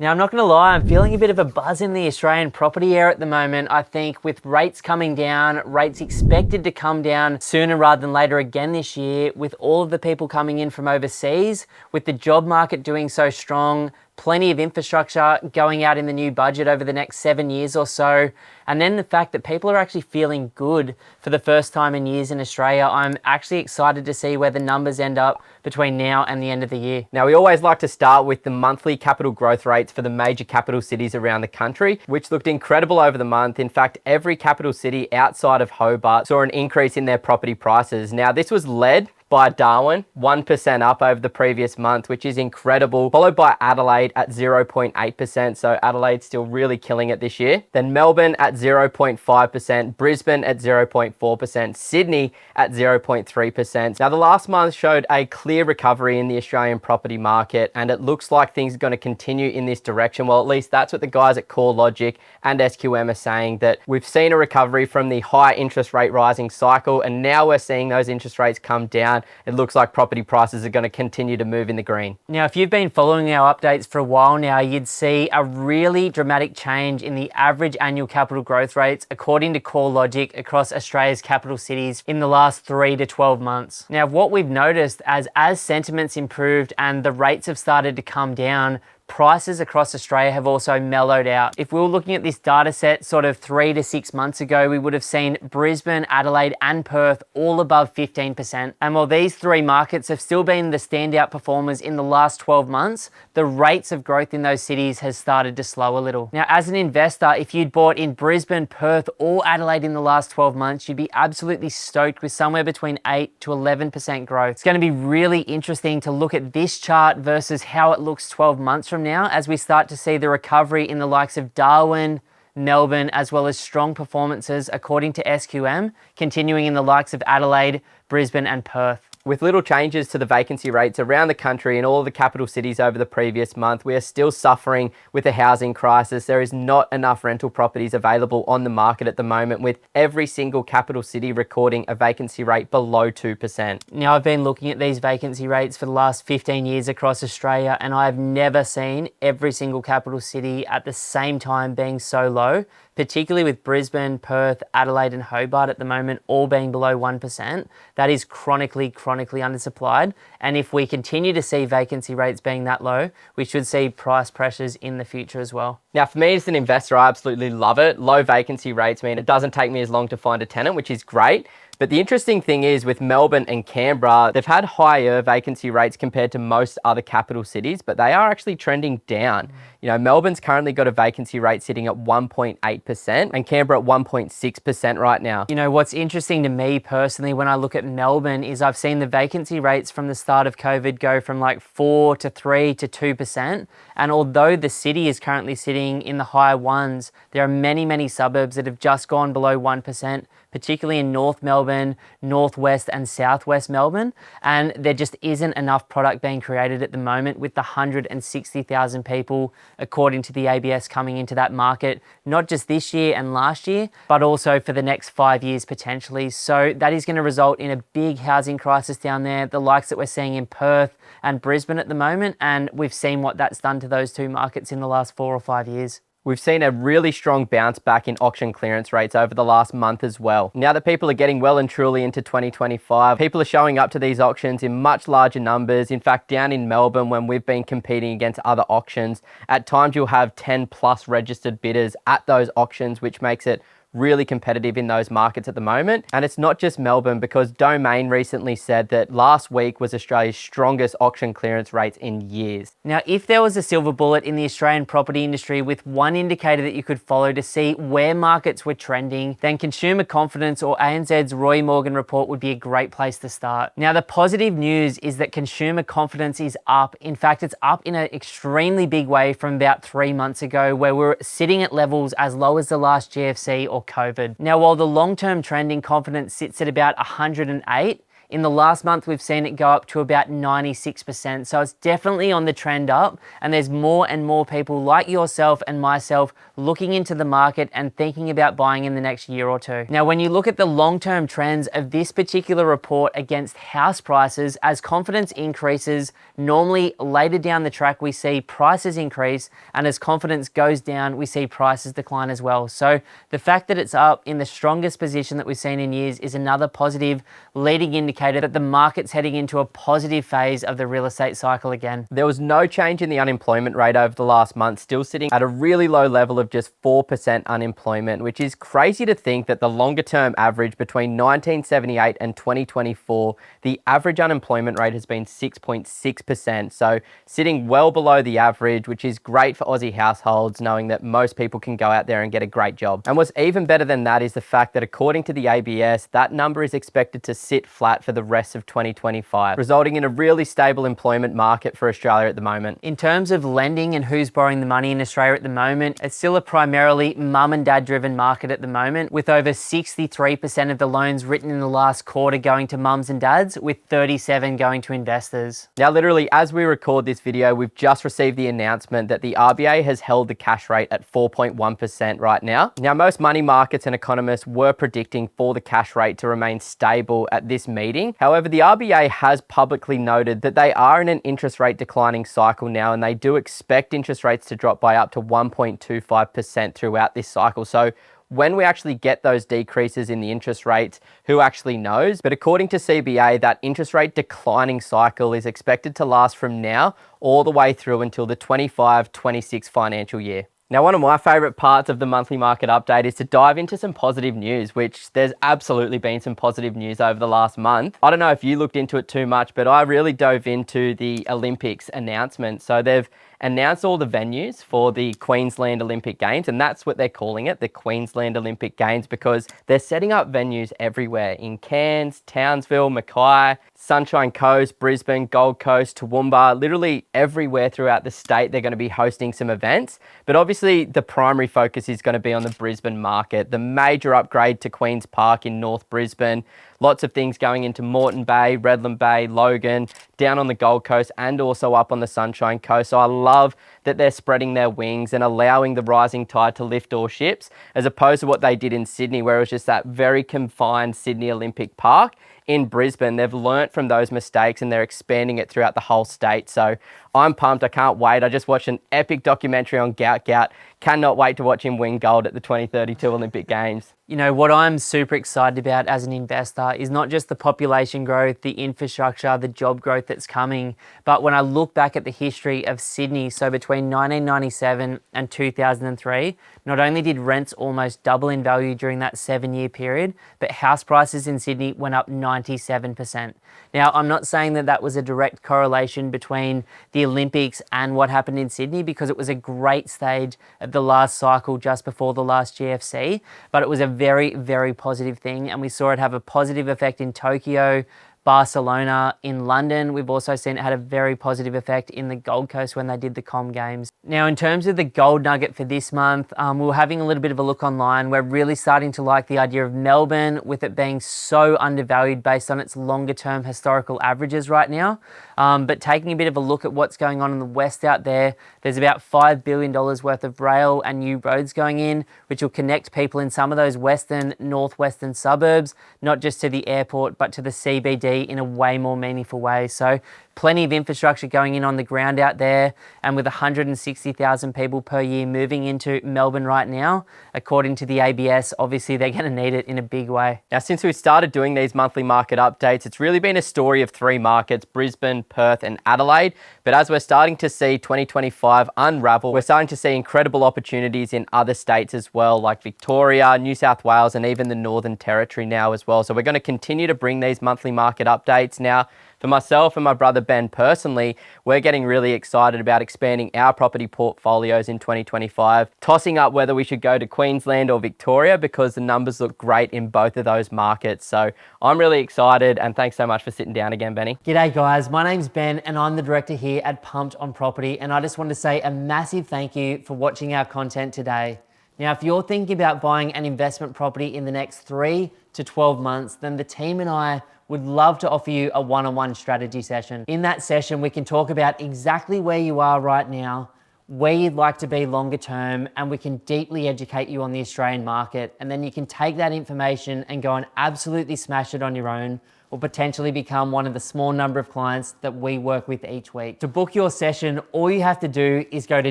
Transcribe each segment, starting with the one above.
Now, I'm not going to lie, I'm feeling a bit of a buzz in the Australian property air at the moment. I think with rates coming down, rates expected to come down sooner rather than later again this year, with all of the people coming in from overseas, with the job market doing so strong, plenty of infrastructure going out in the new budget over the next 7 years or so, and then the fact that people are actually feeling good for the first time in years in Australia. I'm actually excited to see where the numbers end up between now and the end of the year. Now, we always like to start with the monthly capital growth rates for the major capital cities around the country, which looked incredible over the month. In fact, every capital city outside of Hobart saw an increase in their property prices. Now, this was led by Darwin, 1% up over the previous month, which is incredible, followed by Adelaide at 0.8%, so Adelaide's still really killing it this year. Then Melbourne at 0.5%, Brisbane at 0.4%, Sydney at 0.3%. Now, the last month showed a clear recovery in the Australian property market, and it looks like things are going to continue in this direction. Well, at least that's what the guys at CoreLogic and SQM are saying, that we've seen a recovery from the high interest rate rising cycle, and now we're seeing those interest rates come down. It looks like property prices are going to continue to move in the green. Now, if you've been following our updates for a while now, you'd see a really dramatic change in the average annual capital growth rates, according to CoreLogic, across Australia's capital cities in the last 3 to 12 months. Now, what we've noticed as sentiments improved and the rates have started to come down, prices across Australia have also mellowed out. If we were looking at this data set sort of 3 to 6 months ago, we would have seen Brisbane, Adelaide and Perth all above 15%. And while these three markets have still been the standout performers in the last 12 months, the rates of growth in those cities has started to slow a little. Now, as an investor, if you'd bought in Brisbane, Perth or Adelaide in the last 12 months, you'd be absolutely stoked with somewhere between 8 to 11% growth. It's going to be really interesting to look at this chart versus how it looks 12 months from now, as we start to see the recovery in the likes of Darwin, Melbourne, as well as strong performances, according to SQM, continuing in the likes of Adelaide, Brisbane and Perth. With little changes to the vacancy rates around the country in all of the capital cities over the previous month, we are still suffering with a housing crisis. There is not enough rental properties available on the market at the moment, with every single capital city recording a vacancy rate below 2%. Now, I've been looking at these vacancy rates for the last 15 years across Australia, and I've never seen every single capital city at the same time being so low, particularly with Brisbane, Perth, Adelaide and Hobart at the moment all being below 1%. That is chronically undersupplied. And if we continue to see vacancy rates being that low, we should see price pressures in the future as well. Now, for me as an investor, I absolutely love it. Low vacancy rates mean it doesn't take me as long to find a tenant, which is great. But the interesting thing is, with Melbourne and Canberra, they've had higher vacancy rates compared to most other capital cities, but they are actually trending down. You know, Melbourne's currently got a vacancy rate sitting at 1.8% and Canberra at 1.6% right now. You know, what's interesting to me personally when I look at Melbourne is I've seen the vacancy rates from the start of COVID go from like 4 to 3 to 2%. And although the city is currently sitting in the higher ones, there are many suburbs that have just gone below 1%, particularly in North Melbourne, Northwest and Southwest Melbourne. And there just isn't enough product being created at the moment, with the 160,000 people, according to the ABS, coming into that market, not just this year and last year, but also for the next 5 years potentially. So that is going to result in a big housing crisis down there, the likes that we're seeing in Perth and Brisbane at the moment. And we've seen what that's done to those two markets in the last 4 or 5 years. We've seen a really strong bounce back in auction clearance rates over the last month as well. Now that people are getting well and truly into 2025, people are showing up to these auctions in much larger numbers. In fact, down in Melbourne, when we've been competing against other auctions, at times you'll have 10 plus registered bidders at those auctions, which makes it really competitive in those markets at the moment. And it's not just Melbourne, because Domain recently said that last week was Australia's strongest auction clearance rates in years. Now, if there was a silver bullet in the Australian property industry with one indicator that you could follow to see where markets were trending, then consumer confidence or ANZ's Roy Morgan report would be a great place to start. Now, the positive news is that consumer confidence is up. In fact, it's up in an extremely big way from about 3 months ago, where we're sitting at levels as low as the last GFC or COVID. Now, while the long-term trend in confidence sits at about 108, In the last month, we've seen it go up to about 96%. So it's definitely on the trend up, and there's more and more people like yourself and myself looking into the market and thinking about buying in the next year or two. Now, when you look at the long-term trends of this particular report against house prices, as confidence increases, normally later down the track, we see prices increase, and as confidence goes down, we see prices decline as well. So the fact that it's up in the strongest position that we've seen in years is another positive leading indicator that the market's heading into a positive phase of the real estate cycle again. There was no change in the unemployment rate over the last month, still sitting at a really low level of just 4% unemployment, which is crazy to think that the longer term average between 1978 and 2024, the average unemployment rate has been 6.6%. So sitting well below the average, which is great for Aussie households, knowing that most people can go out there and get a great job. And what's even better than that is the fact that according to the ABS, that number is expected to sit flat for the rest of 2025, resulting in a really stable employment market for Australia at the moment. In terms of lending and who's borrowing the money in Australia at the moment, it's still a primarily mum and dad driven market at the moment, with over 63% of the loans written in the last quarter going to mums and dads, with 37 going to investors. Now, literally, as we record this video, we've just received the announcement that the RBA has held the cash rate at 4.1% right now. Now, most money markets and economists were predicting for the cash rate to remain stable at this meeting. However, the RBA has publicly noted that they are in an interest rate declining cycle now, and they do expect interest rates to drop by up to 1.25% throughout this cycle. So when we actually get those decreases in the interest rates, who actually knows? But according to CBA, that interest rate declining cycle is expected to last from now all the way through until the 25-26 financial year. Now, one of my favourite parts of the monthly market update is to dive into some positive news, which there's absolutely been some positive news over the last month. I don't know if you looked into it too much, but I really dove into the Olympics announcement. So they've announced all the venues for the Queensland Olympic Games, and that's what they're calling it, the Queensland Olympic Games, because they're setting up venues everywhere in Cairns, Townsville, Mackay, Sunshine Coast, Brisbane, Gold Coast, Toowoomba, literally everywhere throughout the state they're going to be hosting some events. But obviously the primary focus is going to be on the Brisbane market, the major upgrade to Queen's Park in North Brisbane. Lots of things going into Moreton Bay, Redland Bay, Logan, down on the Gold Coast and also up on the Sunshine Coast. So I love that they're spreading their wings and allowing the rising tide to lift all ships, as opposed to what they did in Sydney, where it was just that very confined Sydney Olympic Park. In Brisbane, they've learnt from those mistakes and they're expanding it throughout the whole state. So I'm pumped. I can't wait. I just watched an epic documentary on Gout. Cannot wait to watch him win gold at the 2032 Olympic Games. You know, what I'm super excited about as an investor is not just the population growth, the infrastructure, the job growth that's coming, but when I look back at the history of Sydney, so between 1997 and 2003, not only did rents almost double in value during that 7-year period, but house prices in Sydney went up 97%. Now, I'm not saying that that was a direct correlation between the Olympics and what happened in Sydney, because it was a great stage of the last cycle just before the last GFC, but it was a very, very positive thing, and we saw it have a positive effect in Tokyo, Barcelona, in London. We've also seen it had a very positive effect in the Gold Coast when they did the Com Games. Now, in terms of the gold nugget for this month, we were having a little bit of a look online. We're really starting to like the idea of Melbourne, with it being so undervalued based on its longer term historical averages right now. But taking a bit of a look at what's going on in the west out there, there's about $5 billion worth of rail and new roads going in, which will connect people in some of those western, northwestern suburbs, not just to the airport, but to the CBD in a way more meaningful way. So plenty of infrastructure going in on the ground out there, and with 160,000 people per year moving into Melbourne right now, according to the ABS, obviously they're going to need it in a big way. Now, since we started doing these monthly market updates, it's really been a story of 3 markets, Brisbane, Perth and Adelaide. But as we're starting to see 2025 unravel, we're starting to see incredible opportunities in other states as well, like Victoria, New South Wales and even the Northern Territory now as well. So we're going to continue to bring these monthly market updates. Now, for myself and my brother Ben personally, we're getting really excited about expanding our property portfolios in 2025, tossing up whether we should go to Queensland or Victoria, because the numbers look great in both of those markets. So I'm really excited, and thanks so much for sitting down again, Benny. G'day guys, my name's Ben and I'm the director here at Pumped on Property, and I just want to say a massive thank you for watching our content today. Now, if you're thinking about buying an investment property in the next 3 to 12 months, then the team and I would love to offer you a one-on-one strategy session. In that session, we can talk about exactly where you are right now, where you'd like to be longer term, and we can deeply educate you on the Australian market. And then you can take that information and go and absolutely smash it on your own, or potentially become one of the small number of clients that we work with each week. To book your session, all you have to do is go to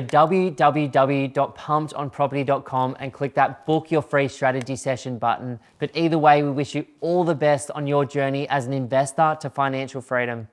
www.pumkedonproperty.com and click that book your free strategy session button. But either way, we wish you all the best on your journey as an investor to financial freedom.